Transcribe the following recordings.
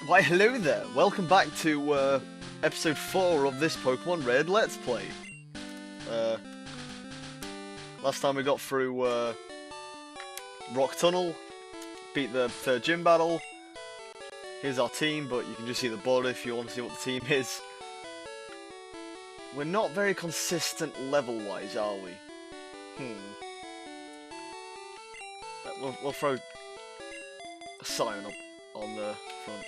Why, hello there! Welcome back to episode 4 of this Pokemon Red Let's Play. Last time we got through Rock Tunnel, beat the third gym battle. Here's our team, but you can just see the border if you want to see what the team is. We're not very consistent level-wise, are we? We'll throw a Scion up on the front.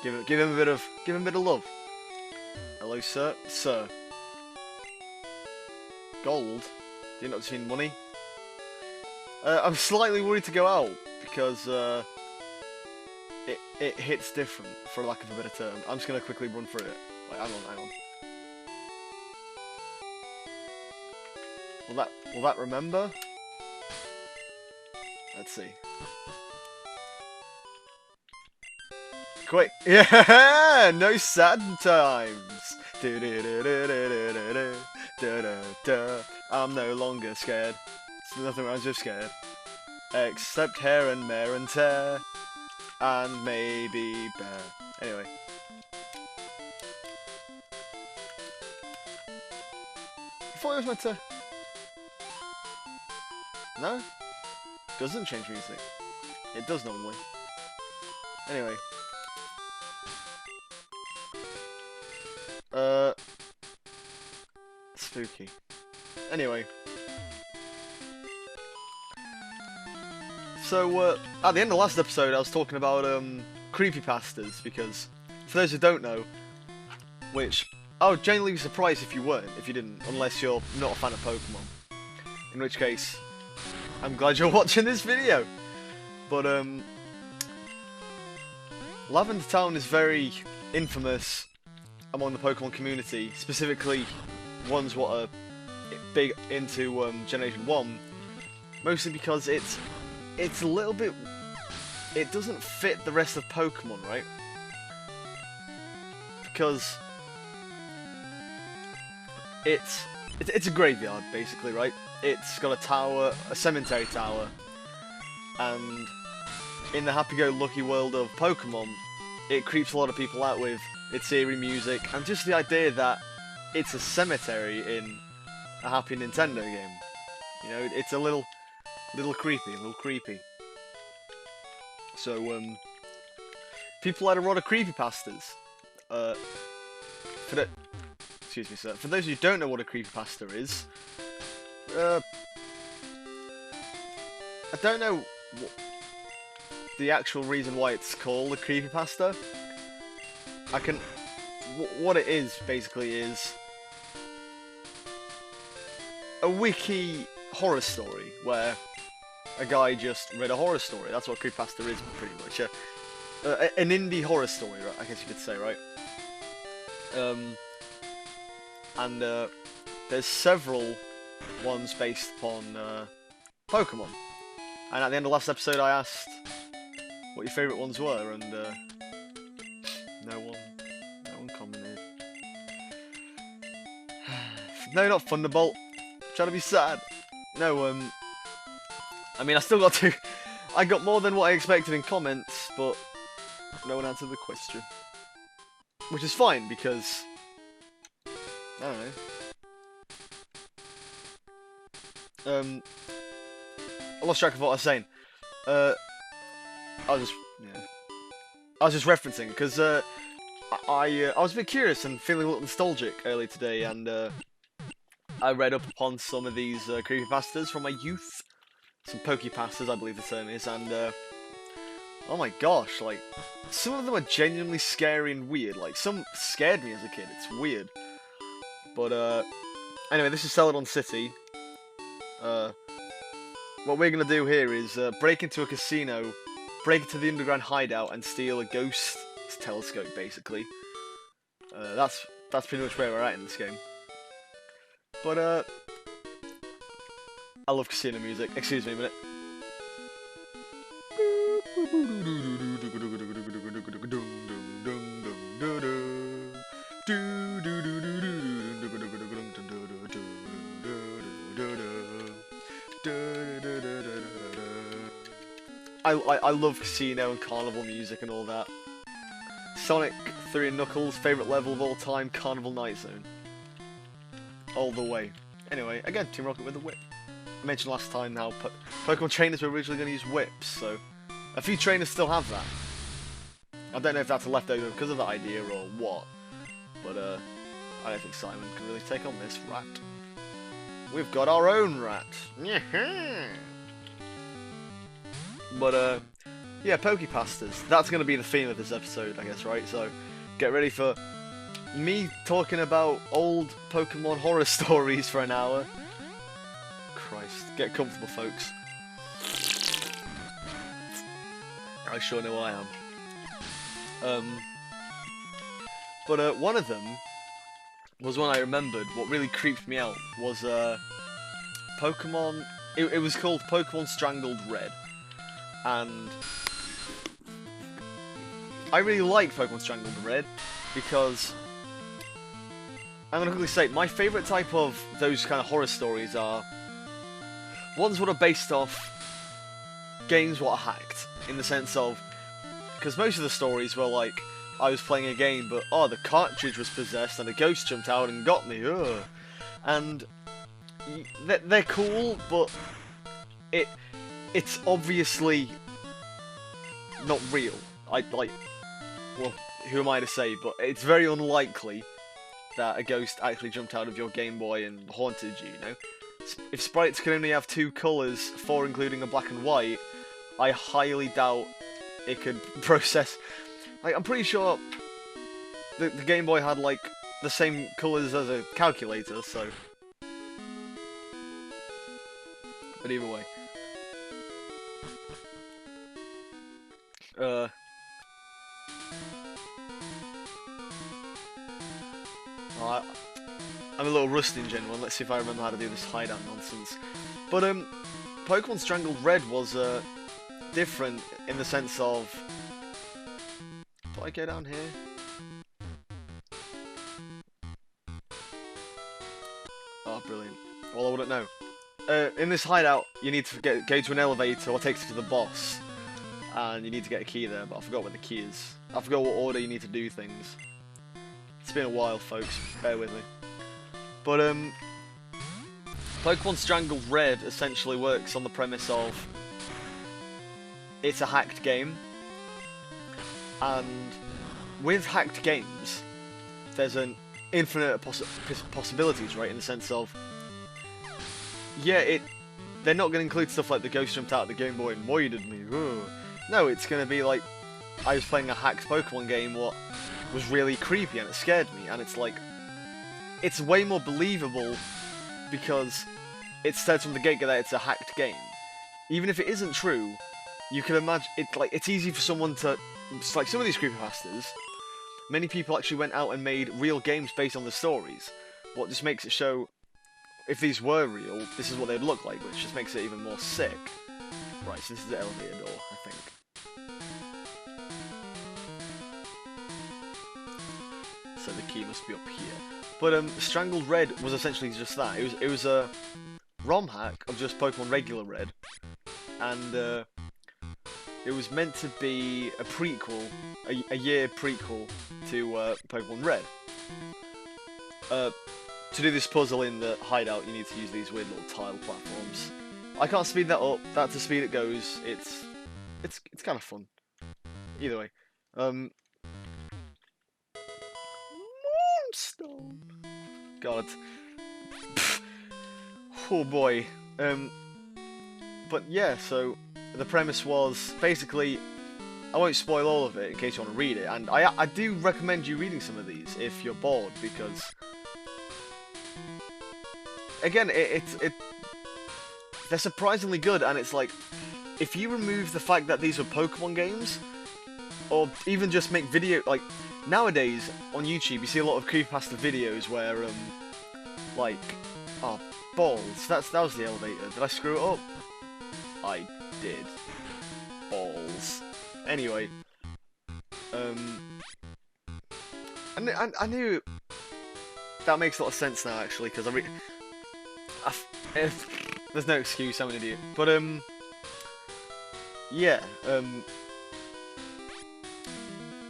Give him a bit of love. Hello, sir. Sir. Gold? Do you not see money? I'm slightly worried to go out because it hits different, for lack of a better term. I'm just gonna quickly run through it. Wait, hang on. Will that remember? Let's see. Quick! Yeah! No sad times! I'm no longer scared. There's nothing, I'm just scared. Except hair and mare and tear. And maybe bear. Anyway. I thought it was meant to... No? Doesn't change music. It does normally. Anyway. Spooky. Anyway. So, at the end of the last episode, I was talking about, creepypastas, because, for those who don't know, which, I would genuinely be surprised if you didn't, unless you're not a fan of Pokemon. In which case, I'm glad you're watching this video. But, Lavender Town is very infamous among the Pokemon community, specifically ones what are big into Generation 1, mostly because it's a little bit... It doesn't fit the rest of Pokemon, right? Because it's a graveyard, basically, right? It's got a tower, a cemetery tower, and in the happy-go-lucky world of Pokemon, it creeps a lot of people out with its eerie music, and just the idea that it's a cemetery in a happy Nintendo game. You know, it's a little creepy. So, people had a lot of creepypastas. Excuse me, sir. For those who don't know what a creepypasta is, I don't know the actual reason why it's called a creepypasta. What it is, basically, is a wiki horror story, where a guy just read a horror story. That's what creepypasta is, pretty much. An indie horror story, right? I guess you could say, right? And there's several ones based upon Pokemon. And at the end of last episode, I asked what your favourite ones were, and no one commented. No, not Thunderbolt. Trying to be sad. No, I mean, I got more than what I expected in comments, but no one answered the question. Which is fine, because... I don't know. I lost track of what I was saying. I was just referencing, because, I was a bit curious and feeling a little nostalgic earlier today, and, I read up upon some of these creepypastas from my youth. Some Pokepastas, I believe the term is, and oh my gosh, like, some of them are genuinely scary and weird. Like, some scared me as a kid, it's weird. But, anyway, this is Celadon City. What we're gonna do here is break into a casino, break into the underground hideout, and steal a ghost telescope, basically. That's pretty much where we're at in this game. But, I love casino music. Excuse me a minute. I love casino and carnival music and all that. Sonic 3 and Knuckles, favourite level of all time, Carnival Night Zone. All the way. Anyway, again, Team Rocket with a whip. I mentioned last time how Pokemon trainers were originally going to use whips, so a few trainers still have that. I don't know if that's a leftover because of that idea or what, but I don't think Simon can really take on this rat. We've got our own rat. But yeah, Pokepastas. That's going to be the theme of this episode, I guess, right? So get ready for me talking about old Pokemon horror stories for an hour. Christ, get comfortable, folks. I sure know I am. But one of them was one I remembered. What really creeped me out was Pokemon. It was called Pokemon Strangled Red, and I really like Pokemon Strangled Red because I'm gonna quickly say my favourite type of those kind of horror stories are ones that are based off games what are hacked, in the sense of, because most of the stories were like, I was playing a game, but oh, the cartridge was possessed and a ghost jumped out and got me, ugh. And they're cool, but it's obviously not real. Well, who am I to say, but it's very unlikely that a ghost actually jumped out of your Game Boy and haunted you, you know? If sprites can only have 2 colours, 4 including a black and white, I highly doubt it could process. Like, I'm pretty sure the Game Boy had like the same colours as a calculator, so. But either way. I'm a little rusty in general. Let's see if I remember how to do this hideout nonsense. But Pokemon Strangled Red was different in the sense of. Do I go down here? Oh, brilliant. Well, I wouldn't know. In this hideout, you need to go to an elevator or takes you to the boss. And you need to get a key there, but I forgot what the key is. I forgot what order you need to do things. It's been a while, folks. Bear with me. But, Pokemon Strangled Red essentially works on the premise of it's a hacked game. And with hacked games, there's an infinite possibilities, right? In the sense of, yeah, they're not going to include stuff like the ghost jumped out of the Game Boy and voided me. Ugh. No, it's going to be like, I was playing a hacked Pokemon game what was really creepy and it scared me, and it's like, it's way more believable because it says from the get-go that it's a hacked game. Even if it isn't true, you can imagine, it's easy for someone to, it's like some of these creepypastas, many people actually went out and made real games based on the stories. What just makes it show, if these were real, this is what they'd look like, which just makes it even more sick. Right, so this is the elevator door, I think. So the key must be up here. But Strangled Red was essentially just that. It was a ROM hack of just Pokemon Regular Red, and it was meant to be a prequel, a year prequel to Pokemon Red. To do this puzzle in the hideout, you need to use these weird little tile platforms. I can't speed that up. That's the speed it goes. It's kind of fun. Either way, Moonstone. God. Oh boy. But yeah, so the premise was basically, I won't spoil all of it in case you want to read it, and I do recommend you reading some of these if you're bored, because again, they're surprisingly good, and it's like, if you remove the fact that these are Pokemon games, or even just make video, like, nowadays, on YouTube, you see a lot of creepypasta videos where, like, oh, balls, that was the elevator, did I screw it up? I did. Balls. Anyway, I knew, that makes a lot of sense now, actually, because there's no excuse. I'm an idiot. But yeah.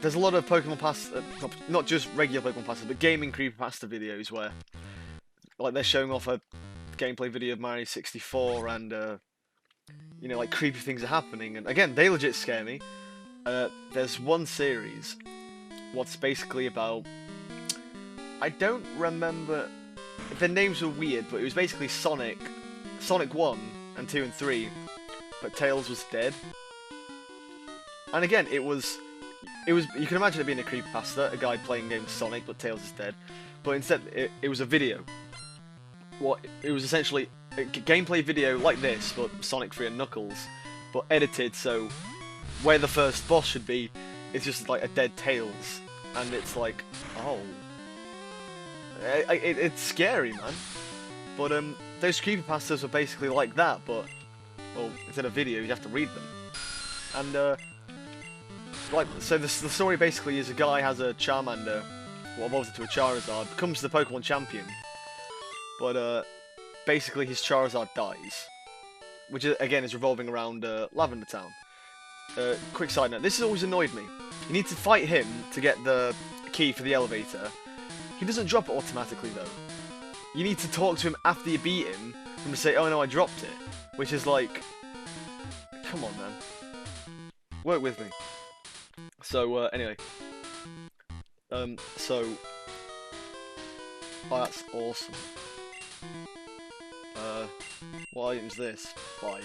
There's a lot of Pokemon Pasta, not just regular Pokemon Pasta, but gaming creepypasta videos where, like, they're showing off a gameplay video of Mario 64 and, you know, like, creepy things are happening. And again, they legit scare me. There's one series, what's basically about, I don't remember, the names were weird, but it was basically Sonic 1 and 2 and 3, but Tails was dead. And again, it was, you can imagine it being a creepypasta, a guy playing games with Sonic, but Tails is dead. But instead, it was a video. It was essentially a gameplay video like this, but Sonic 3 and Knuckles, but edited so where the first boss should be, it's just like a dead Tails, and it's like, oh, it's scary, man. But those creepypastas were basically like that, but well, instead of video, you have to read them, and like, so the story basically is a guy has a Charmander, what evolves into a Charizard, becomes the Pokemon champion, but basically his Charizard dies, which again is revolving around Lavender Town. Quick side note, this has always annoyed me. You need to fight him to get the key for the elevator. He doesn't drop it automatically though. You need to talk to him after you beat him, for him to say, oh no, I dropped it, which is like, come on man, work with me. So, anyway. Oh, that's awesome. What item's this? Bide.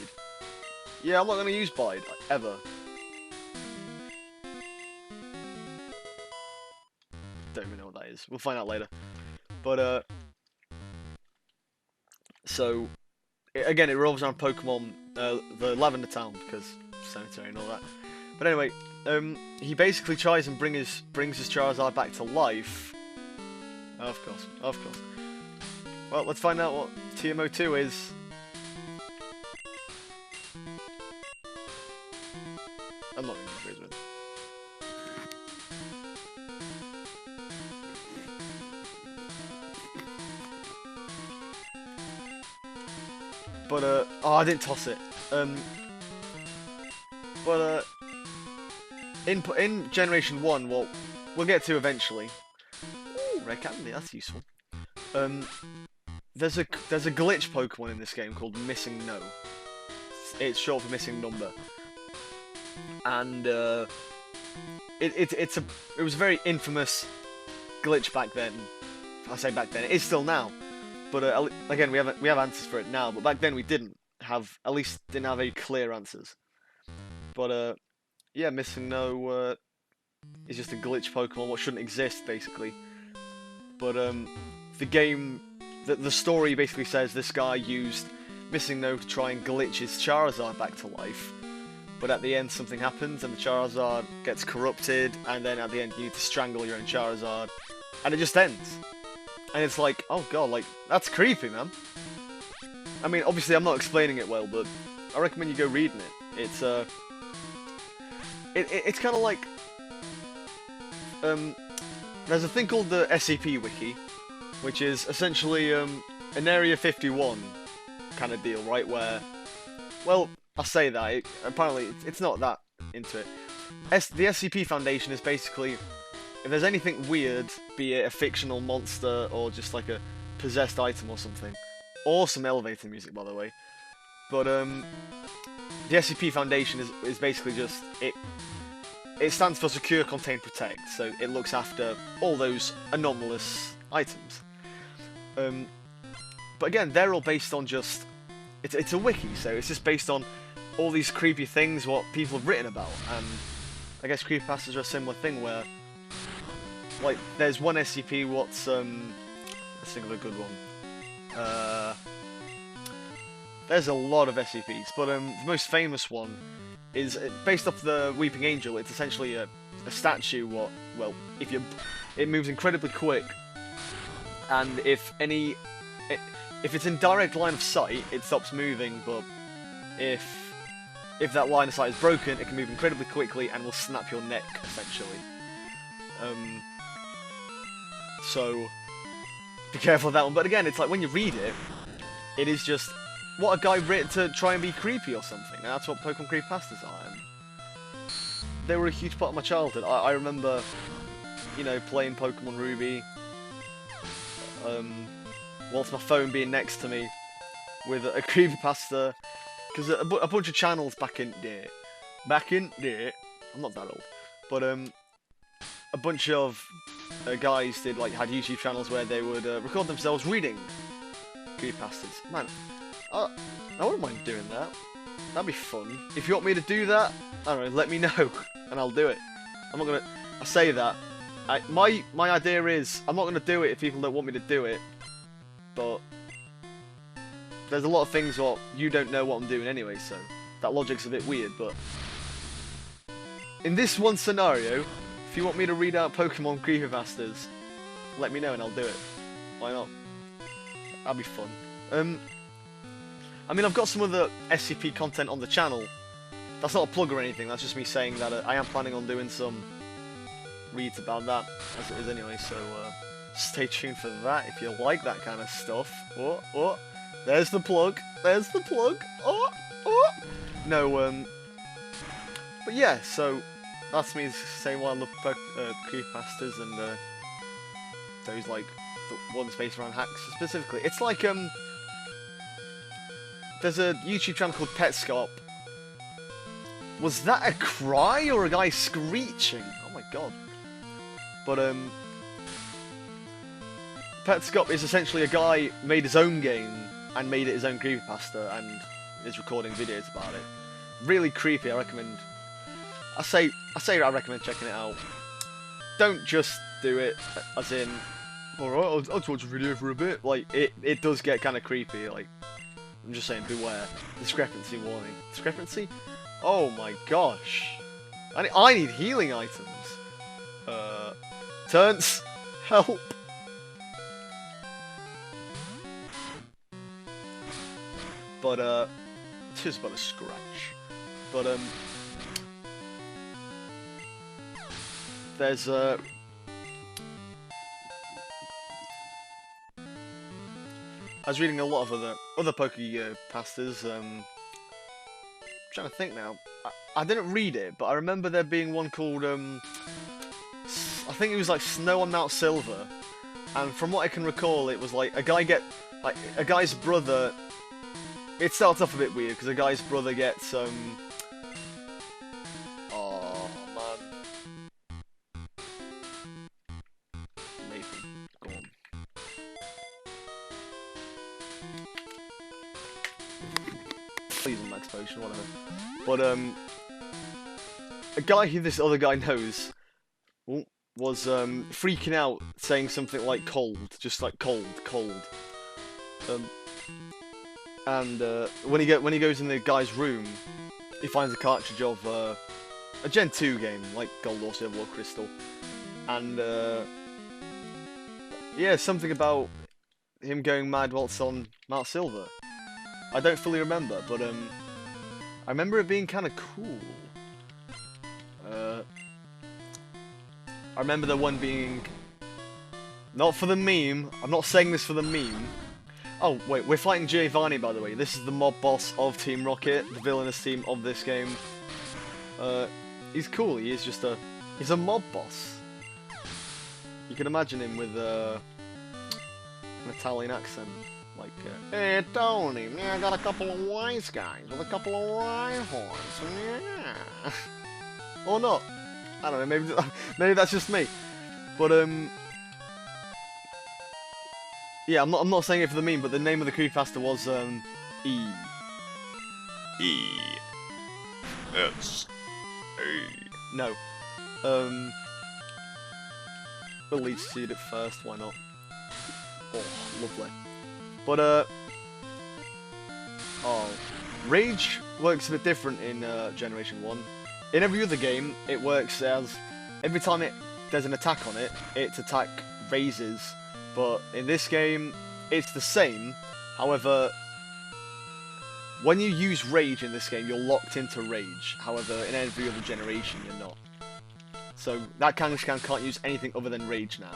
Yeah, I'm not gonna use Bide, ever. Don't even know what that is. We'll find out later. But, so, again, it revolves around Pokemon, the Lavender Town, because Cemetery and all that. But anyway, he basically tries and brings his Charizard back to life. Oh, of course, of course. Well, let's find out what TMO2 is. I'm not going to confuse with it. But, oh, I didn't toss it. But, in Generation 1, well, we'll get to eventually. Ooh, Red Candy, that's useful. There's a glitch Pokemon in this game called Missing No. It's short for Missing Number. And, it was a very infamous glitch back then. I say back then, it is still now. But, again, we have answers for it now, but back then we didn't have very clear answers. But, yeah, Missing No is just a glitch Pokemon, what shouldn't exist, basically. But the game, the story basically says this guy used Missing No to try and glitch his Charizard back to life. But at the end something happens and the Charizard gets corrupted, and then at the end you need to strangle your own Charizard. And it just ends. And it's like, oh god, like, that's creepy, man. I mean, obviously I'm not explaining it well, but I recommend you go reading it. It's, it's kind of like, there's a thing called the SCP Wiki, which is essentially an Area 51 kind of deal, right? Where, well, I say that, apparently it's not that into it. The SCP Foundation is basically, if there's anything weird, be it a fictional monster or just like a possessed item or something. Awesome elevator music, by the way. But the SCP Foundation is basically just, it stands for Secure, Contain, Protect, so it looks after all those anomalous items. But again, they're all based on just, it's a wiki, so it's just based on all these creepy things what people have written about, and I guess creepypastas are a similar thing where, like, there's one SCP what's, let's think of a good one. There's a lot of SCPs, but the most famous one is based off the Weeping Angel. It's essentially a statue. It moves incredibly quick, and if it's in direct line of sight, it stops moving. But if that line of sight is broken, it can move incredibly quickly and will snap your neck essentially. So be careful of that one. But again, it's like when you read it, it is just what a guy written to try and be creepy or something. And that's what Pokemon CreepyPastas are. And they were a huge part of my childhood. I remember, you know, playing Pokemon Ruby. Whilst my phone being next to me with a creepypasta. Because a bunch of channels back in there. I'm not that old. But a bunch of guys had YouTube channels where they would record themselves reading creepypastas. Man, I wouldn't mind doing that. That'd be fun. If you want me to do that, I don't know, let me know, and I'll do it. I'm not gonna. I say that. My idea is I'm not gonna do it if people don't want me to do it. But there's a lot of things what you don't know what I'm doing anyway, so that logic's a bit weird. But in this one scenario, if you want me to read out Pokemon creepypastas, let me know and I'll do it. Why not? That'd be fun. I mean, I've got some other SCP content on the channel. That's not a plug or anything, that's just me saying that I am planning on doing some reads about that, as it is anyway, so stay tuned for that if you like that kind of stuff. Oh, there's the plug, no, but yeah, so that's me saying why I love creepypastas and those, like, the ones based around hacks specifically. It's like, there's a YouTube channel called Petscop. Was that a cry or a guy screeching? Oh my god. But, Petscop is essentially a guy made his own game and made it his own creepypasta and is recording videos about it. Really creepy, I recommend. I say I recommend checking it out. Don't just do it as in, alright, I'll watch a video for a bit. Like, it does get kind of creepy, like, I'm just saying, beware. Discrepancy warning. Discrepancy? Oh my gosh. I need healing items. Turns, help. But, just but a scratch. But, there's, I was reading a lot of other Pokepastas, trying to think now. I didn't read it, but I remember there being one called, I think it was like Snow on Mount Silver, and from what I can recall, it was like a guy's brother. It starts off a bit weird because a guy's brother gets oh man, Nathan, go on. Please, max potion, whatever. But a guy who this other guy knows was freaking out, saying something like cold, just like cold. And when he goes in the guy's room, he finds a cartridge of a Gen 2 game, like Gold or Silver or Crystal, and yeah, something about him going mad whilst on Mount Silver. I don't fully remember, but I remember it being kind of cool. I remember the one being not for the meme. I'm not saying this for the meme. Oh, wait, we're fighting Giovanni, by the way. This is the mob boss of Team Rocket, the villainous team of this game. He's cool. He is just he's a mob boss. You can imagine him with an Italian accent. Like, hey, Tony, I got a couple of wise guys with a couple of rifles. Yeah. Or not. I don't know, maybe that's just me. But, yeah, I'm not saying it for the meme, but the name of the creepypasta was, E-S-A. No. We'll leave to see it first, why not? Oh, lovely. But, Rage works a bit different in, Generation 1. In every other game, it works as, every time there's an attack on it, its attack raises. But in this game, it's the same. However, when you use Rage in this game, you're locked into Rage. However, in every other generation, you're not. So that Kangaskhan can't use anything other than Rage now.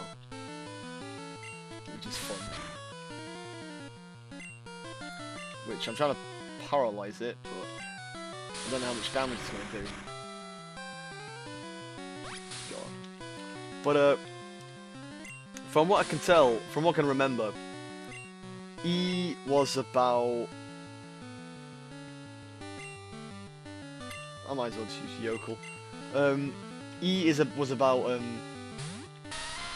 Which is fun. which I'm trying to paralyze it, but I don't know how much damage it's going to do. God. But from what I can tell, from what I can remember, E was about... I might as well just use Yokel. E was about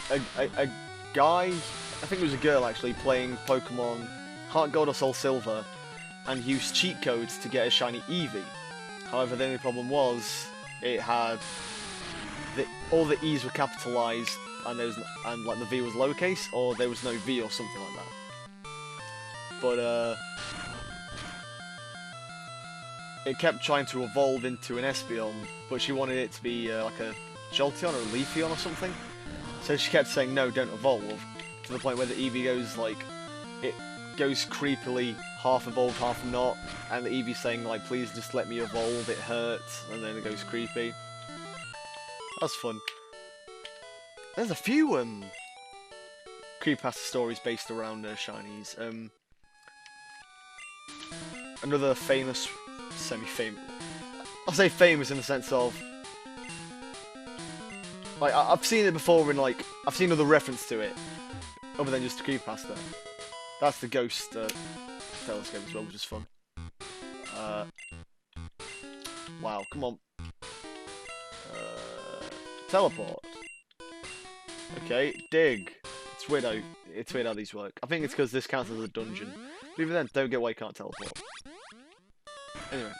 a guy, I think it was a girl actually, playing Pokemon Heart Gold or Soul Silver, and used cheat codes to get a shiny Eevee. However, the only problem was it had all the E's were capitalized, and like the V was lowercase, or there was no V or something like that. But it kept trying to evolve into an Espeon, but she wanted it to be like a Jolteon or a Leafeon or something. So she kept saying, no, don't evolve, to the point where the Eevee goes, like, it goes creepily, half evolved, half not, and the Eevee's saying, like, please just let me evolve, it hurts, and then it goes creepy. That's fun. There's a few, creepypasta stories based around shinies. Another famous, semi-famous, I'll say famous in the sense of, like, I've seen it before in, like, I've seen other reference to it, other than just creepypasta. That's the Ghost telescope as well, which is fun. Wow, come on. Teleport. Okay, dig. It's weird how these work. I think it's because this counts as a dungeon. But even then, don't get why you can't teleport. Anyway.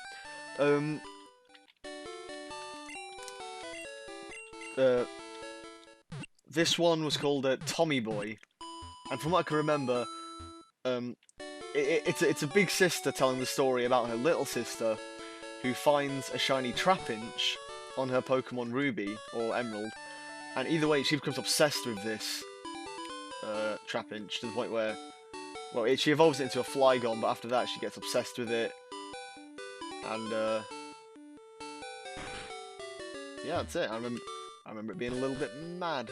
This one was called Tommy Boy, and from what I can remember, it's a big sister telling the story about her little sister, who finds a shiny Trapinch on her Pokemon Ruby or Emerald, and either way she becomes obsessed with this Trapinch to the point where, well, she evolves it into a Flygon, but after that she gets obsessed with it, and yeah, that's it. I remember it being a little bit mad.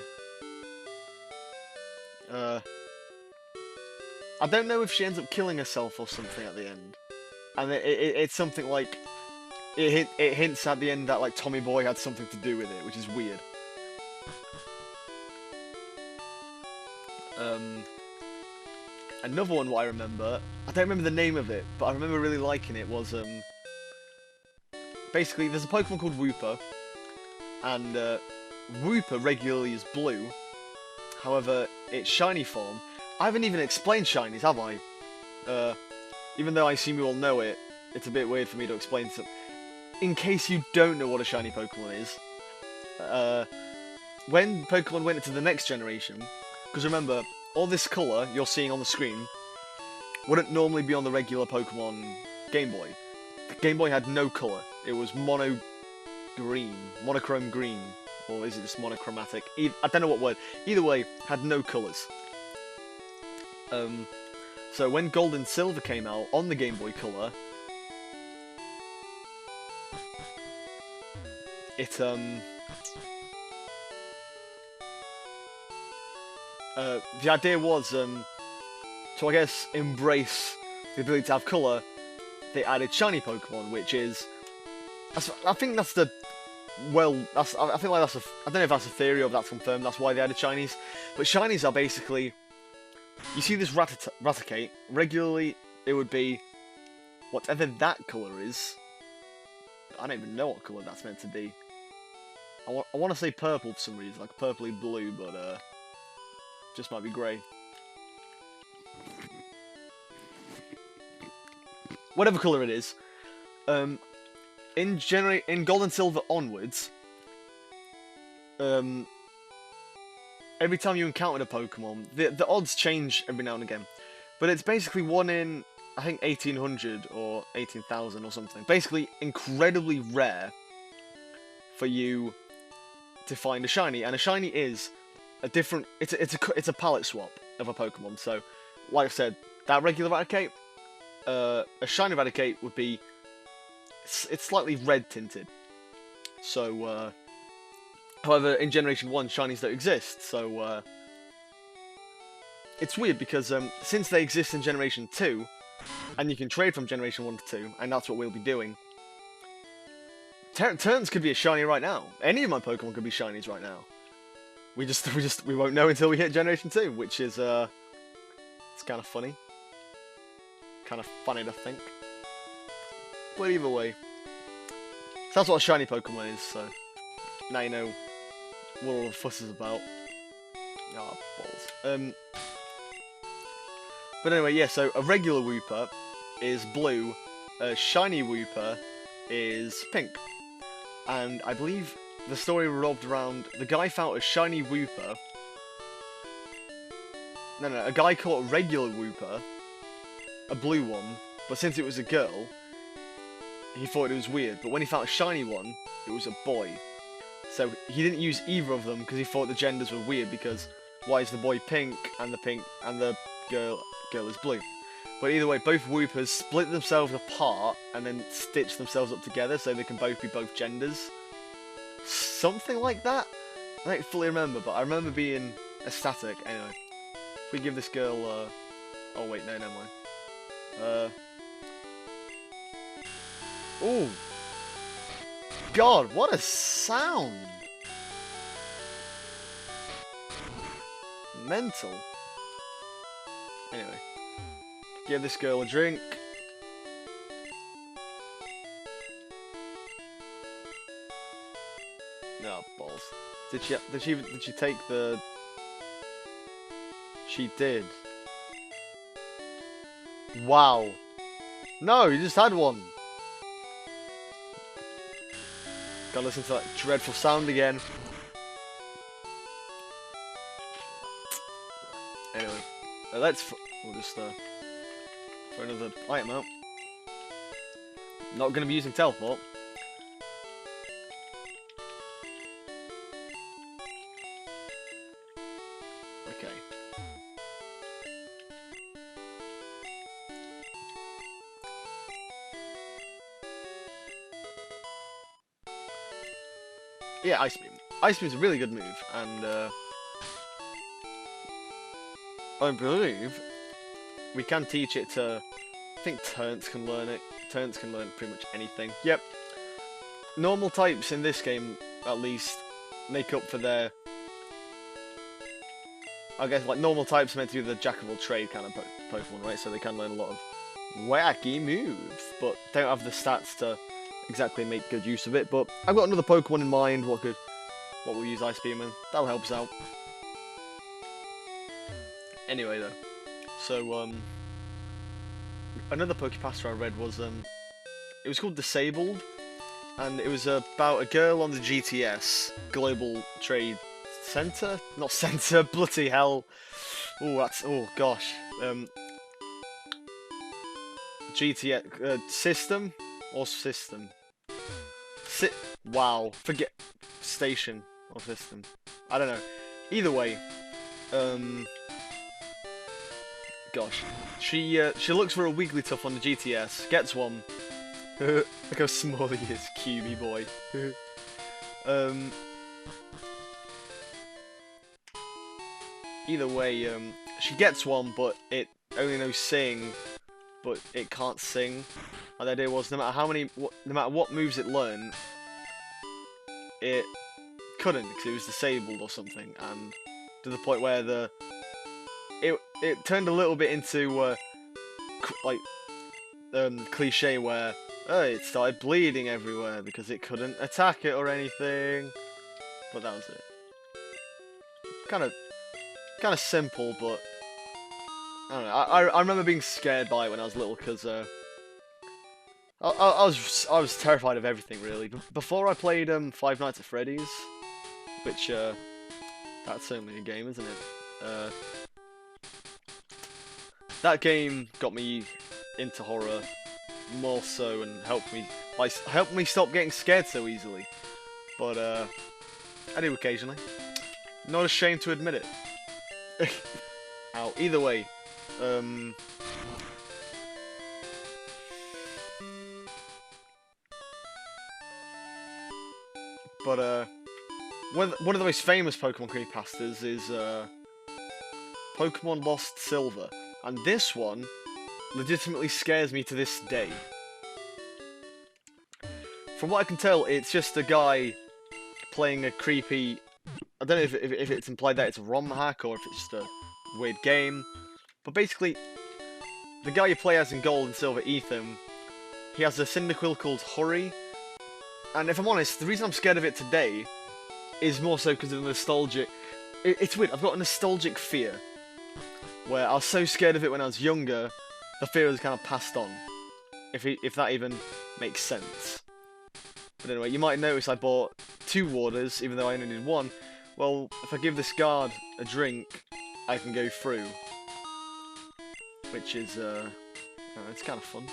I don't know if she ends up killing herself or something at the end, and it's something like it hints at the end that like Tommy Boy had something to do with it, which is weird. Another one what I remember, I don't remember the name of it, but I remember really liking it, was basically there's a Pokemon called Wooper, and Wooper regularly is blue. However, its shiny form, I haven't even explained shinies, have I? Even though I assume you all know it, it's a bit weird for me to explain some. In case you don't know what a shiny Pokemon is, when Pokemon went into the next generation, because remember, all this colour you're seeing on the screen wouldn't normally be on the regular Pokemon Game Boy. The Game Boy had no colour. It was monochrome green, or is it just monochromatic? I don't know what word. Either way, had no colours. So when Gold and Silver came out on the Game Boy Color, it the idea was to, I guess, embrace the ability to have colour. They added shiny Pokemon, which is, I think that's the, well, that's, I think like that's a, I don't know if that's a theory or if that's confirmed. That's why they added shinies. But shinies are basically, you see this Raticate, regularly it would be whatever that colour is. I don't even know what colour that's meant to be. I want to say purple for some reason, like purpley blue, but just might be grey. Whatever colour it is, in Gold and Silver onwards, every time you encountered a Pokemon, the odds change every now and again, but it's basically 1 in, I think, 1800 or 18,000 or something. Basically, incredibly rare for you to find a shiny, and a shiny is a different. It's a palette swap of a Pokemon. So, like I said, that regular Raticate, a shiny Raticate would be, it's slightly red tinted. So, however, in Generation 1, shinies don't exist. So, it's weird because since they exist in Generation 2, and you can trade from Generation 1 to 2, and that's what we'll be doing. Turns could be a shiny right now. Any of my Pokemon could be shinies right now. We won't know until we hit Generation 2, which is it's kind of funny. Kind of funny to think. But either way, so that's what a shiny Pokemon is, so now you know what all the fuss is about. Ah, balls. But anyway, yeah, so a regular Wooper is blue, a shiny Wooper is pink. And I believe the story revolved around the guy found a shiny Wooper. No, a guy caught a regular Wooper, a blue one, but since it was a girl, he thought it was weird. But when he found a shiny one, it was a boy. So he didn't use either of them because he thought the genders were weird, because why is the boy pink and the girl is blue? But either way, both Woopers split themselves apart and then stitch themselves up together so they can both be both genders. Something like that? I don't fully remember, but I remember being ecstatic. Anyway, if we give this girl, oh wait, no, never mind. Oh! God, what a sound! Mental. Anyway, give this girl a drink. No, balls. Did she take the... She did. Wow. No, you just had one. Gotta listen to that dreadful sound again. Anyway, we'll just throw another item out. Not gonna be using teleport. Okay. Yeah, Ice Beam. Ice Beam's a really good move, and I believe we can teach it to... I think Turns can learn it. Turns can learn pretty much anything. Yep. Normal types in this game, at least, make up for their... I guess, like, normal types are meant to be the jack-of-all-trade kind of Pokemon, right? So they can learn a lot of wacky moves, but don't have the stats to exactly make good use of it. But I've got another Pokemon in mind what we'll use Ice Beam in. That'll help us out. Anyway though, so another Pokepasta I read was it was called Disabled, and it was about a girl on the GTS Global Trade Center, not Center, bloody hell. Oh gosh. GTS system or system. Wow, forget station or system. I don't know. Either way, gosh, she looks for a Wigglytuff on the GTS, gets one. Look how small he is, cubey boy. Either way, she gets one, but it only knows sing, but it can't sing. And the idea was, no matter what moves it learned, it couldn't because it was disabled or something, and to the point where it turned a little bit into cliche where it started bleeding everywhere because it couldn't attack it or anything. But that was it. Kind of simple, but I don't know. I remember being scared by it when I was little because I was terrified of everything really. Before I played Five Nights at Freddy's, which that's certainly a game, isn't it? That game got me into horror more so and helped me stop getting scared so easily. But I do occasionally. Not ashamed to admit it. Ow. Either way, but one of the most famous Pokemon creepypastas is Pokemon Lost Silver, and this one legitimately scares me to this day. From what I can tell, it's just a guy playing a creepy... I don't know if it's implied that it's a ROM hack or if it's just a weird game. But basically, the guy you play as in Gold and Silver, Ethan, he has a Cyndaquil called Hurry. And if I'm honest, the reason I'm scared of it today is more so because of the nostalgic... It's weird, I've got a nostalgic fear. Where I was so scared of it when I was younger, the fear was kind of passed on. If that even makes sense. But anyway, you might notice I bought 2 waters, even though I only need 1. Well, if I give this guard a drink, I can go through. Which is, it's kind of fun.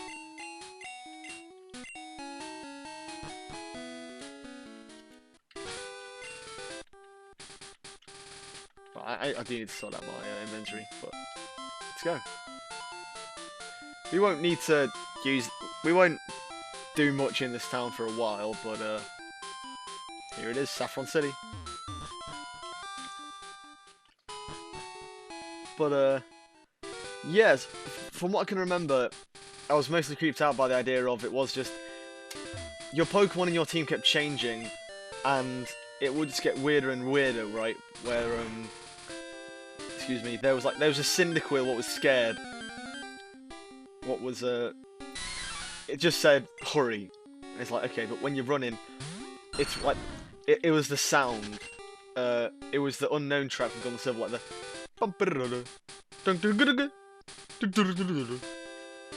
I do need to sort out my inventory, but let's go. We won't need to use... We won't do much in this town for a while, but here it is, Saffron City. But yes, from what I can remember, I was mostly creeped out by the idea of it was just your Pokemon in your team kept changing, and it would just get weirder and weirder, right? Where excuse me, there was a Cyndaquil what was scared. What was it just said hurry. And it's like, okay, but when you're running, it's like it was the sound. It was the unknown track from Gold and Silver, like the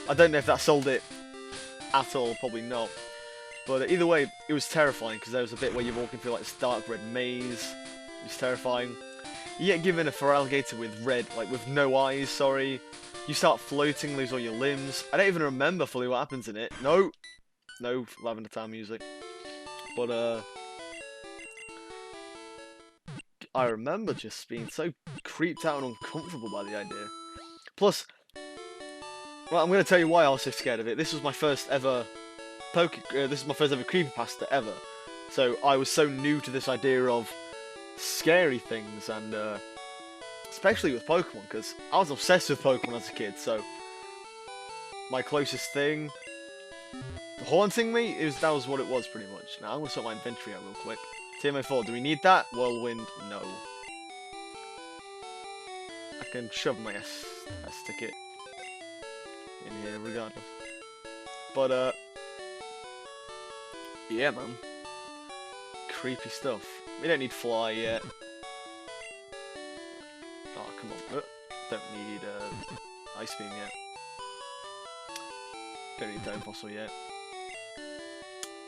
I don't know if that sold it at all, probably not. But either way, it was terrifying because there was a bit where you're walking through like this dark red maze. It was terrifying. You get given a Feraligatr with red, like with no eyes, sorry. You start floating, lose all your limbs. I don't even remember fully what happens in it. No Lavender Town music. But I remember just being so creeped out and uncomfortable by the idea. Plus, well, I'm going to tell you why I was so scared of it. This was my first ever this is my first ever creepypasta ever. So I was so new to this idea of scary things, and especially with Pokemon, because I was obsessed with Pokemon as a kid. So my closest thing haunting me that was what it was pretty much. Now I'm going to sort my inventory out real quick. TMO4, do we need that? Whirlwind, no. I can shove my S ticket in here regardless. But yeah, man. Creepy stuff. We don't need fly yet. Oh, come on. Don't need ice beam yet. Don't need dome fossil yet.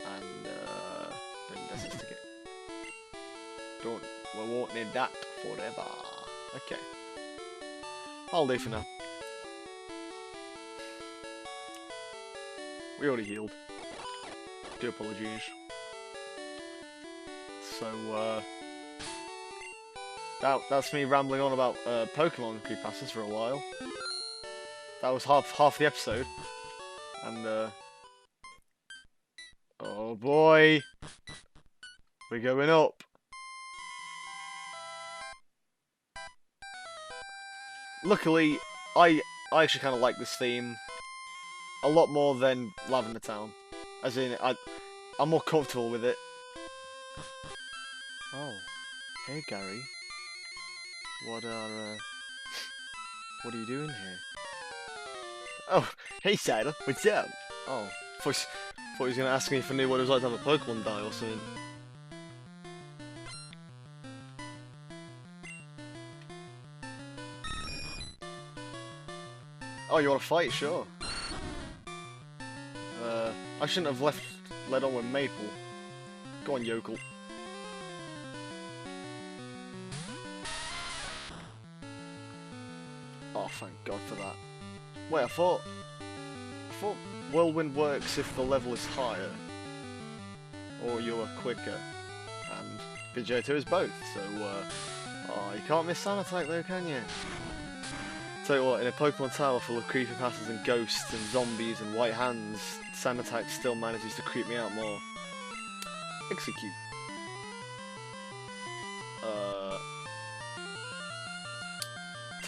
And don't need SS ticket. We won't need that forever. Okay. I'll do for now. We already healed. Do apologies. So, that's me rambling on about Pokemon CreepyPastas for a while. That was half the episode. And, oh boy! We're going up! Luckily, I actually kind of like this theme a lot more than Lavender Town. As in, I'm more comfortable with it. Oh, hey Gary. What are you doing here? Oh, hey Cider, what's up? Oh, thought he was gonna ask me if I knew what it was like to have a Pokemon die or something. Oh, you want to fight? Sure. I shouldn't have led on with Maple. Go on, Yokel. Oh, thank God for that. Wait, I thought Whirlwind works if the level is higher, or you're quicker, and Pidgeotto is both. So, oh, you can't miss Sanitite though, can you? Tell you what, in a Pokemon tower full of creepypastas and ghosts and zombies and white hands, Sanitite still manages to creep me out more. Execute.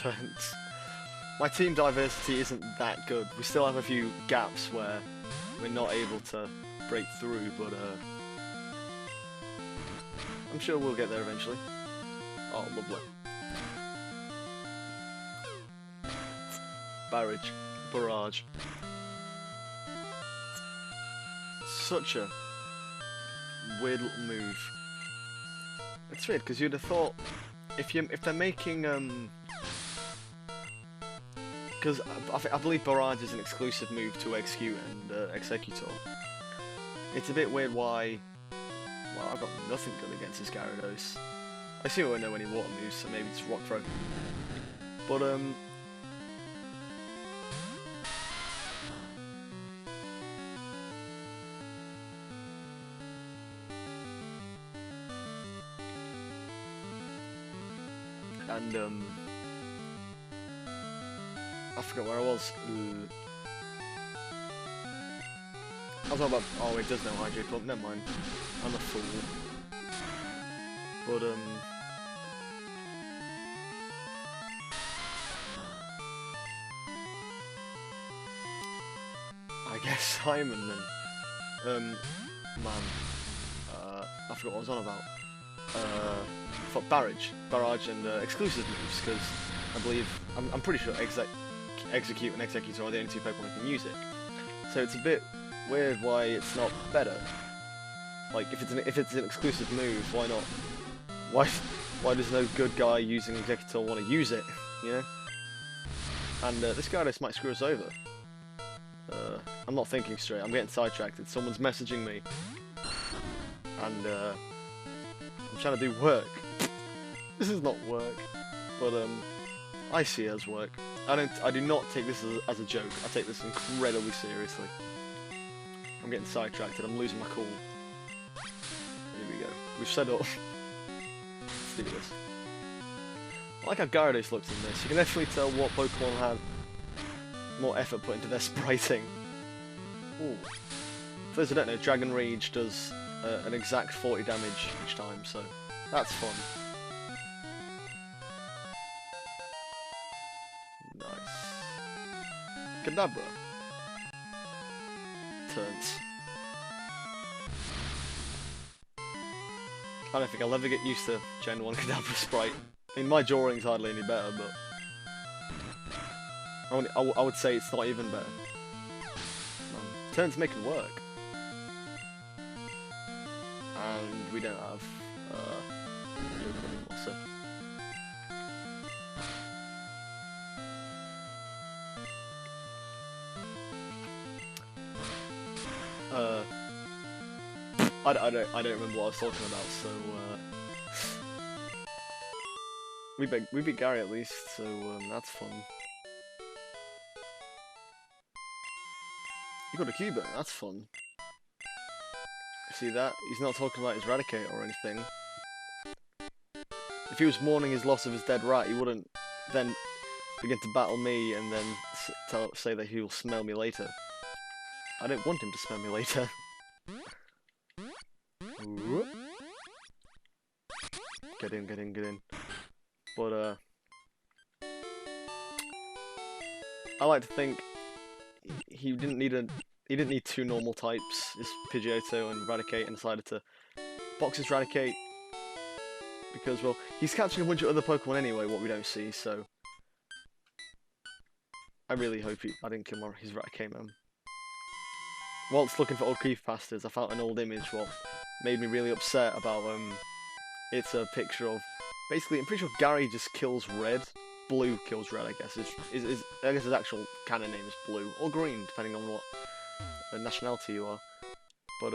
Don't. my team diversity isn't that good. We still have a few gaps where we're not able to break through, but I'm sure we'll get there eventually. Oh, lovely. Barrage. Such a weird little move. It's weird because you'd have thought if they're making because I believe Barrage is an exclusive move to Execute and Executor. It's a bit weird why. Well, I've got nothing good against this Gyarados. I assume I won't know any water moves, so maybe it's Rock Throw. But and I forgot where I was. I was talking about. Oh, it does know Hydrate Pump. Never mind. I'm a fool. But I guess Simon then. Man. I forgot what I was on about. For Barrage and exclusive moves, because I believe I'm pretty sure Execute and Executor are the only two Pokemon that can use it. So it's a bit weird why it's not better. Like if it's an exclusive move, why not? Why does no good guy using Executor want to use it? You know? And this guy just might screw us over. I'm not thinking straight. I'm getting sidetracked. Someone's messaging me, and I'm trying to do work. This is not work, but I see it as work. I do not take this as a joke. I take this incredibly seriously. I'm getting sidetracked and I'm losing my cool. Here we go. We've set up. Let's do this. I like how Gyarados looks in this. You can definitely tell what Pokemon had more effort put into their spriting. Ooh. For those who don't know, Dragon Rage does an exact 40 damage each time, so that's fun. Nice. Kadabra. Turns. I don't think I'll ever get used to Gen 1 Kadabra sprite. I mean, my drawing's hardly any better, but I would say it's not even better. Turns make it work. And we don't have anymore, so. I don't remember what I was talking about, so we beat Gary at least, so that's fun. You got a Cuban, that's fun. See that? He's not talking about his Raticate or anything. If he was mourning his loss of his dead rat, he wouldn't then begin to battle me and then say that he will smell me later. I don't want him to smell me later. Get in. But I like to think he didn't need two normal types, his Pidgeotto and Raticate, and decided to box his Raticate because, well, he's catching a bunch of other Pokemon anyway, what we don't see, so I really hope I didn't kill his Raticate, man. Whilst looking for old creepypastas, I found an old image what made me really upset about, it's a picture of, basically, I'm pretty sure Gary just kills red. Blue kills red, I guess. I guess his actual canon name is Blue, or Green, depending on what nationality you are. But,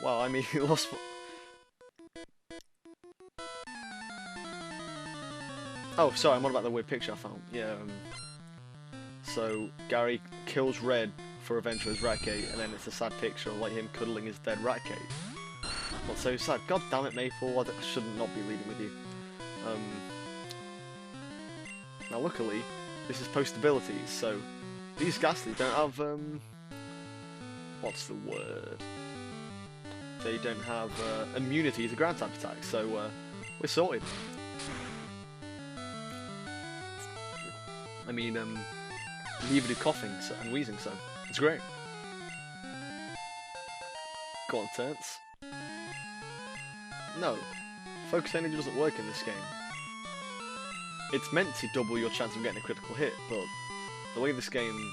wow, I mean, he lost... Oh, sorry, I'm on about the weird picture I found. Yeah, so, Gary kills red for revenge for his Raticate, and then it's a sad picture of like him cuddling his dead Raticate. What's so sad? God damn it, Maple! I should not be leading with you. Now, luckily, this is post abilities, so these Ghastly don't have what's the word? they don't have immunity to ground type attacks, so we're sorted. I mean, neither do coughing and wheezing, so it's great. Go on, Turns. No, focus energy doesn't work in this game. It's meant to double your chance of getting a critical hit, but the way this game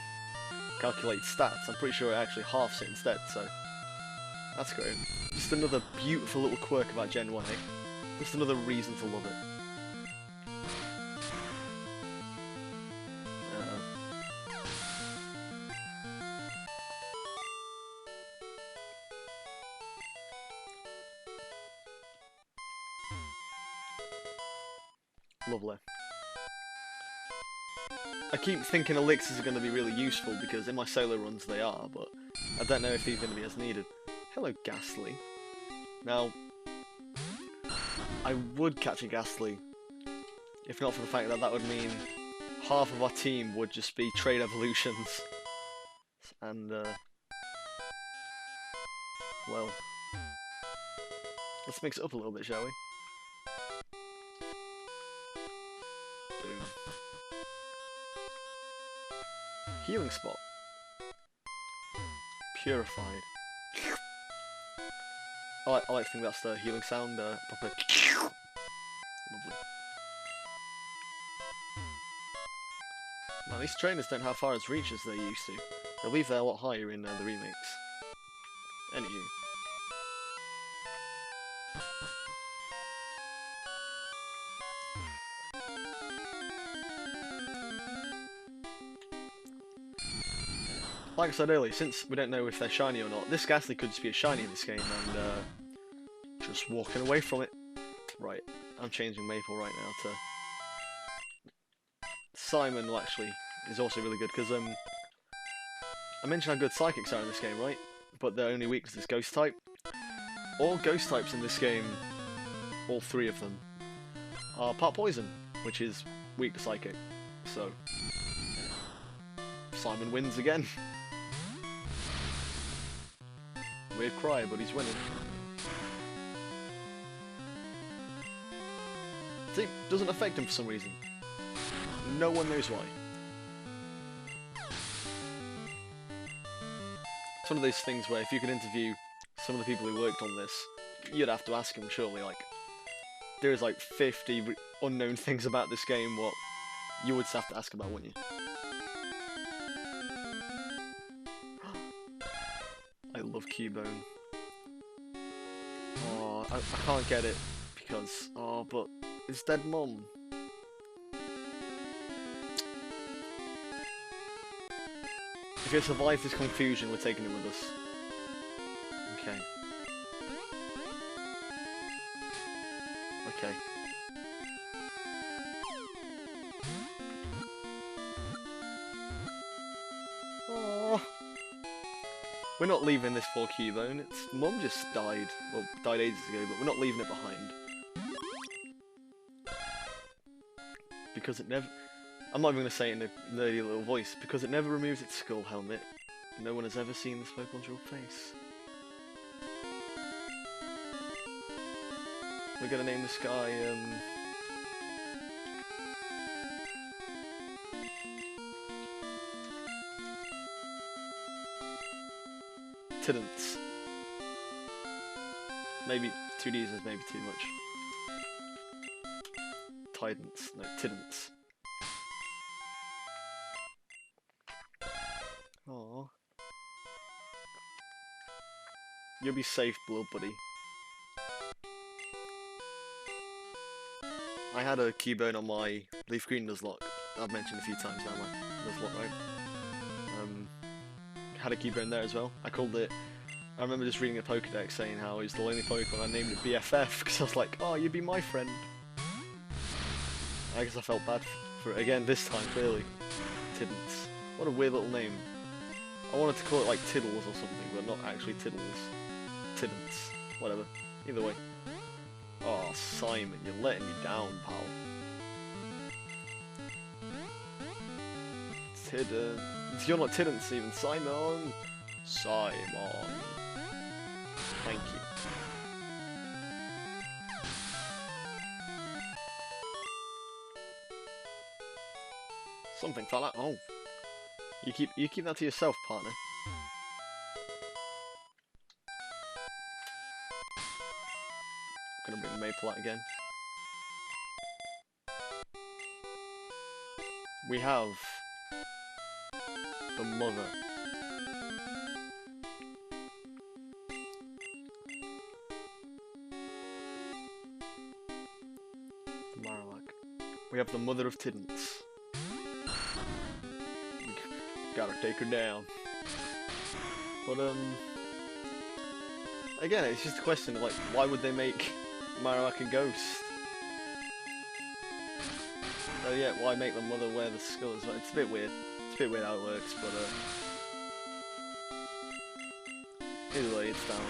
calculates stats, I'm pretty sure it actually halves it instead, so that's great. Just another beautiful little quirk about Gen 1, eh? Just another reason to love it. Lovely. I keep thinking elixirs are going to be really useful because in my solo runs they are, but I don't know if these are going to be as needed. Hello, Ghastly. Now, I would catch a Ghastly, if not for the fact that that would mean half of our team would just be trade evolutions. And, well, let's mix it up a little bit, shall we? Boom. Healing spot. Purified. I like to think that's the healing sound, proper. Lovely. Man, these trainers don't have far as reach as they used to. I believe they're a lot higher in the remakes. Anywho. Like I said earlier, since we don't know if they're shiny or not, this Ghastly could just be a shiny in this game, and just walking away from it. Right, I'm changing Maple right now to Simon. Well, actually, is also really good because I mentioned how good Psychics are in this game, right? But their only weakness is Ghost type. All Ghost types in this game, all three of them, are part Poison, which is weak to Psychic. So Simon wins again. Weird cry, but he's winning. See, doesn't affect him for some reason. No one knows why. It's one of those things where if you could interview some of the people who worked on this, you'd have to ask them, surely, like, there's like 50 unknown things about this game, what you would have to ask about, wouldn't you? I love Cubone. Oh, I can't get it because, oh, but it's dead mum. If it survives this confusion, we're taking it with us. Okay. Okay. Oh. We're not leaving this poor Cubone. Its mum just died. Well, died ages ago, but we're not leaving it behind. Because it never... I'm not even going to say it in a nerdy little voice. Because it never removes its skull helmet. No one has ever seen this Pokemon's real face. We're going to name this guy, Tidance. Maybe 2Ds is maybe too much. Tidance. No, Tidance. Aww. You'll be safe, Blood Buddy. I had a Cubone on my Leaf Green Nuzlocke. I've mentioned a few times now, my Nuzlocke, right? Had a Cubone there as well. I called it... I remember just reading a Pokedex saying how it was the only Pokemon. I named it BFF because I was like, oh, you'd be my friend. I guess I felt bad for it again this time, clearly. Tidance. What a weird little name. I wanted to call it like Tiddles or something, but not actually Tiddles. Tidance. Whatever. Either way. Oh, Simon, you're letting me down, pal. Tidance. You're not Tidance even, Simon! Simon. Thank you. Something fell out. Oh. You keep that to yourself, partner. Gonna bring Maple out again. We have the mother. Marowak. We have the mother of Tiddance. We gotta take her down. But again, it's just a question of like, why would they make Marowak a ghost? Oh yeah, why make the mother wear the skull as well? It's a bit weird. It's a bit weird how it works, but either way, it's down.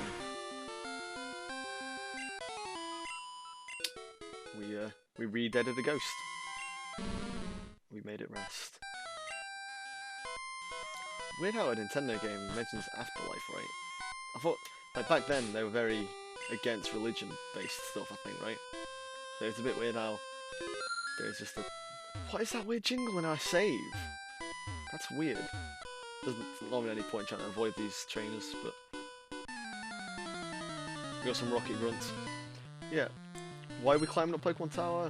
We re-deaded the ghost. We made it rest. Weird how a Nintendo game mentions afterlife, right? I thought, like back then, they were very against religion-based stuff, I think, right? So it's a bit weird how there's just a... What is that weird jingle in our save? That's weird. There's not really any point trying to avoid these trainers, but... We got some rocket grunts. Yeah. Why are we climbing up Pokemon Tower?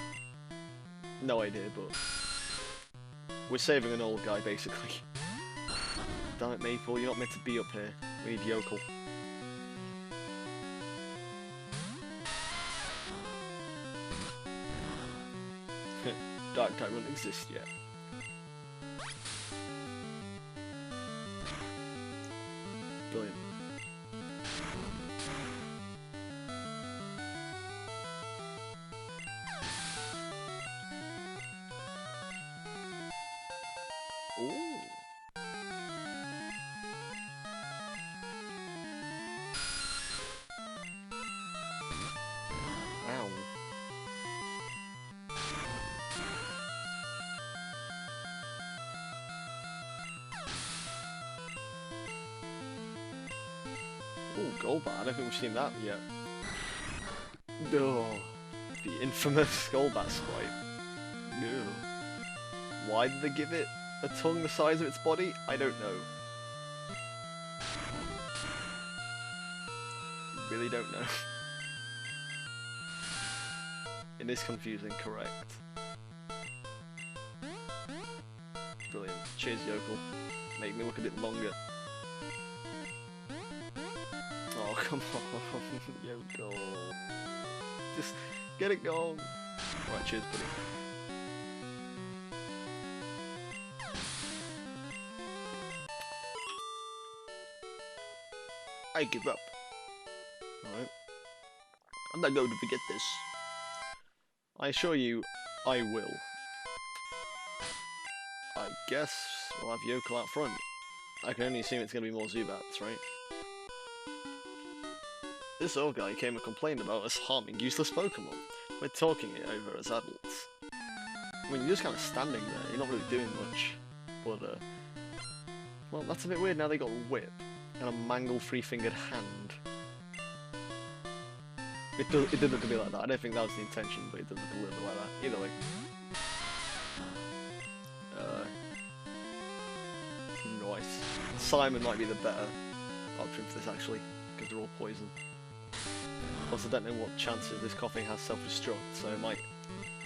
No idea, but... We're saving an old guy, basically. Damn it, Maple, you're not meant to be up here. We need Yokel. Dark type wouldn't exist yet. Brilliant. Ooh. Ow. Ooh, Golbat. I don't think we've seen that yet. Oh, the infamous Golbat sprite. No. Why did they give it a tongue the size of its body? I don't know. Really don't know. It is confusing, correct. Brilliant. Cheers, Yokel. Make me look a bit longer. Oh, come on, Yokel. Just get it going. Alright, cheers, buddy. I give up. Alright. I'm not going to forget this. I assure you, I will. I guess we'll have Yokel out front. I can only assume it's going to be more Zubats, right? This old guy came and complained about us harming useless Pokemon. We're talking it over as adults. I mean, you're just kind of standing there, you're not really doing much. But, well, that's a bit weird now they got a whip and a mangled three-fingered hand. It did look a bit like that. I don't think that was the intention, but it did look a little bit like that. Either way. Nice. Simon might be the better option for this, actually, because they're all poison. Plus, I don't know what chances this coughing has self-destruct, so it might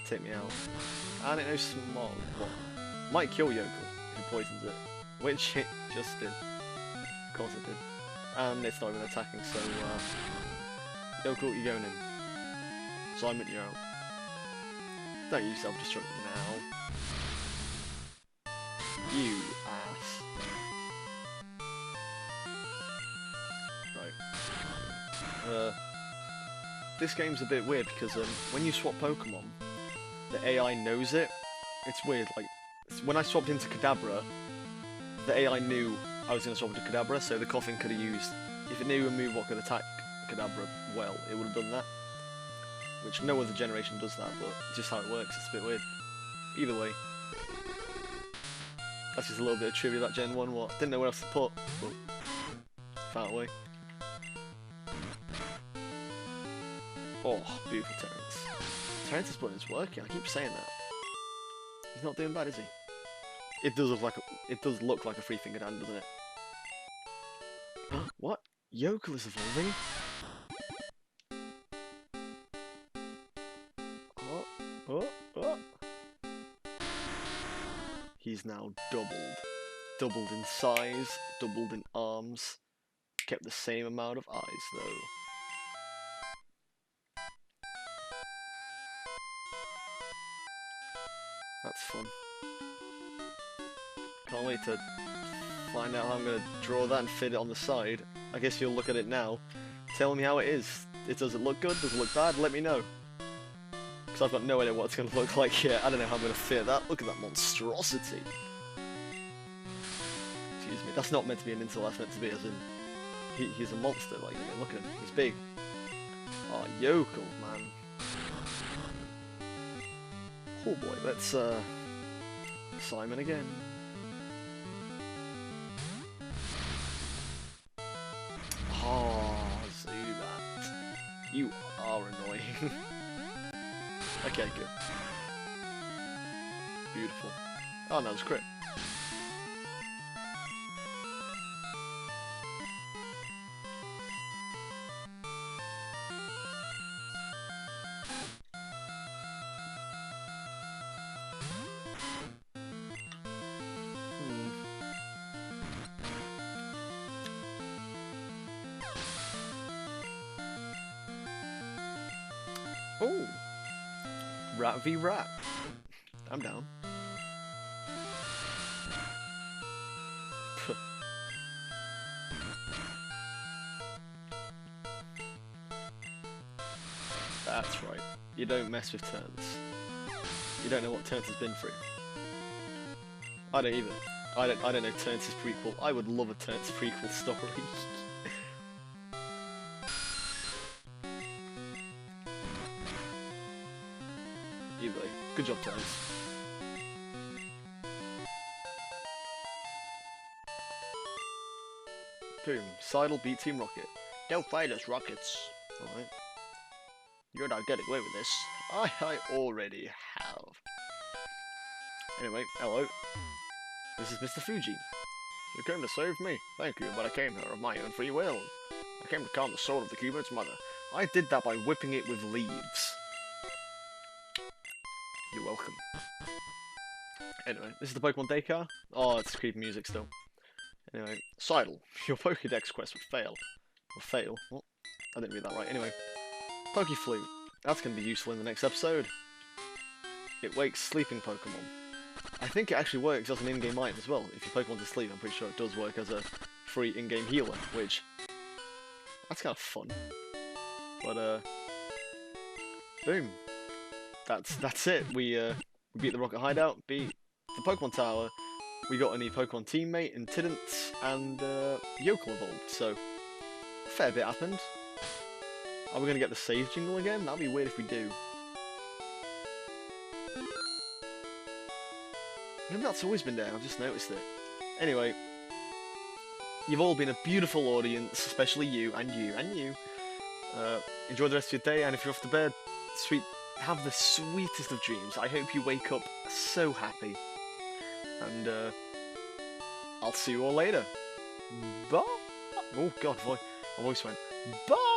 take me out. And it knows Smog. What? Might kill Yokel if it poisons it, which it just did. Of course it did. And it's not even attacking, so Yokel, you're going in. Simon, you're out. Don't use self-destruct now. You ass. Right. This game's a bit weird because when you swap Pokemon, the AI knows it. It's weird, like, when I swapped into Kadabra, the AI knew I was going to swap into Kadabra, so the coughing could have used... If it knew a move what could attack Kadabra well, it would have done that. Which no other generation does that, but just how it works, it's a bit weird. Either way. That's just a little bit of trivia about Gen 1, what? Didn't know where else to put, but... found a way. Oh, beautiful Terrence. Terrence's button is working, I keep saying that. He's not doing bad, is he? It does look like a three-fingered hand, doesn't it? What? Yokel is evolving? Oh, oh, oh. He's now doubled. Doubled in size, doubled in arms. Kept the same amount of eyes, though. That's fun. Can't wait to find out how I'm going to draw that and fit it on the side. I guess you'll look at it now. Tell me how it is. Does it look good? Does it look bad? Let me know. Because I've got no idea what it's going to look like yet. I don't know how I'm going to fit that. Look at that monstrosity. Excuse me. That's not meant to be an insult. That's meant to be as in... He's a monster. Like, look at him. He's big. Oh, yokel, man. Oh boy, let's Simon again. Oh, Zubat. You are annoying. Okay, good. Beautiful. Oh no, it's crit. Oh! Rat v rat. I'm down. That's right. You don't mess with turns. You don't know what turns has been through. I don't either. I don't know Turns' prequel. I would love a Turns prequel story. Either way, good job, Turns. Boom. Seidel beat Team Rocket. Don't fight us, Rockets. Alright. You're not getting away with this. I already have. Anyway, hello. This is Mr. Fuji. You came to save me. Thank you, but I came here of my own free will. I came to calm the soul of the Cubit's mother. I did that by whipping it with leaves. You're welcome. Anyway, this is the Pokemon Day car. Oh, it's creepy music still. Anyway, Seidel, your Pokédex quest would fail. Or fail. Oh, I didn't read that right. Anyway, Pokeflute. That's going to be useful in the next episode. It wakes sleeping Pokemon. I think it actually works as an in-game item as well. If your Pokemon's asleep, I'm pretty sure it does work as a free in-game healer, which... that's kind of fun. But, boom. That's it. We beat the Rocket Hideout, beat the Pokemon Tower, we got a new Pokemon teammate in Tidance, and Yokel evolved, so a fair bit happened. Are we going to get the save jingle again? That'd be weird if we do. Maybe that's always been there, I've just noticed it. Anyway, you've all been a beautiful audience, especially you, and you, and you. Enjoy the rest of your day, and if you're off to bed, have the sweetest of dreams. I hope you wake up so happy. And, I'll see you all later. Bye! Oh god, my voice went. Bye!